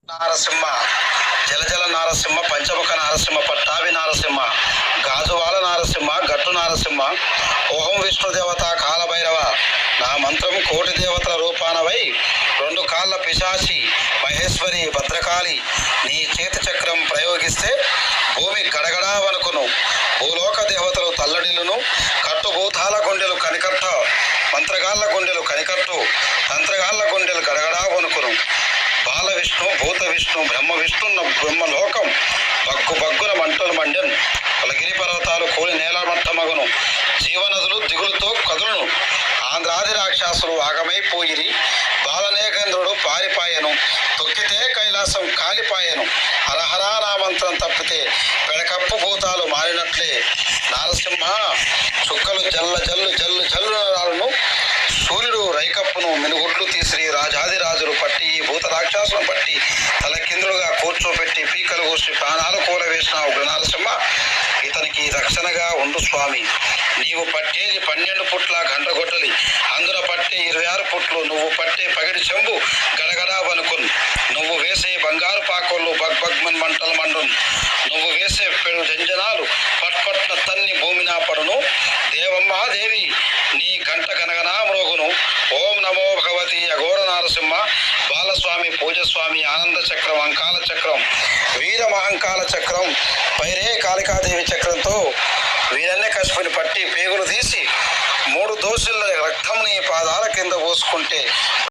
నారసింహ, జలజల నారసింహ, పంచముఖ నారసింహ, పట్టాభి నారసింహ, గాజువాల నారసింహ, గట్టు నారసింహ, ఓం విష్ణుదేవత కాలభైరవ, నా మంత్రం కోటి దేవతల రూపానవై రెండు కాళ్ళ పిశాచి మహేశ్వరి భద్రకాళి నీ చేతి చక్రం ప్రయోగిస్తే భూమి గడగడా వనుకును, భూలోక దేవతలు తల్లడిల్లును, కట్టుభూతాల గుండెలు కనికట్ట, మంత్రగాళ్ళ గుండెలు కనికట్టు, తంత్రగాళ్ళ గుండెలు గడగడా వణుకును. బాల విష్ణు, భూత విష్ణు, బ్రహ్మ విష్ణున్న బ్రహ్మలోకం బగ్గు బగ్గున మంటలు మండెను, కులగిరి పర్వతాలు కూలి నేలమట్టమగును, జీవనదులు దిగులుతో కదులును, ఆంధ్రాది రాక్షసులు ఆగమైపోయిరి, బాలనేగేంద్రుడు పారిపాయెను, తొక్కితే కైలాసం కాలిపాయెను, హరహరా నామంత్రం తప్పితే పెడకప్పు భూతాలు మారినట్లే. నారసింహ, చుక్కలు జల్ల జల్లు జల్లు జల్లు రాలును, సూర్యుడు రైకప్పును మినుగుట్లు తీసిరి, రాజాదిరాజులు పట్టి ఈ భూత రాక్షసులను పట్టి తలకిందులుగా కూర్చోబెట్టి పీకలు కోసి ప్రాణాలు కూలవేసినావు నారసింహ, ఇతనికి రక్షణగా ఉండు స్వామి. నీవు పట్టేది 12 పుట్ల గంటగొట్టలి, అందులో పట్టే 26 పుట్లు, నువ్వు పట్టే పగిడి చెంబు గడగడా వనుకున్, నువ్వు వేసే బంగారు పాకోళ్ళు బగ్బగ్మన్ మంటలు మండున్, నువ్వు వేసే పెడు జంజనాలు పట్పట్న తన్ని భూమినా పడును, దేవమ్మాదేవి నీ గంట గనగనా మ్రోగును. ఓం నమో భగవతి అఘోర నారసింహ, బాలస్వామి, పూజస్వామి, ఆనంద చక్రం, అంకాల చక్రం, వీర మహంకాల చక్రం, పైరే కాళికాదేవి చక్రంతో వీరన్య కశిపుని పట్టి పేగులు తీసి 3 దోషుల రక్తం నీ పాదాల కింద పోసుకుంటే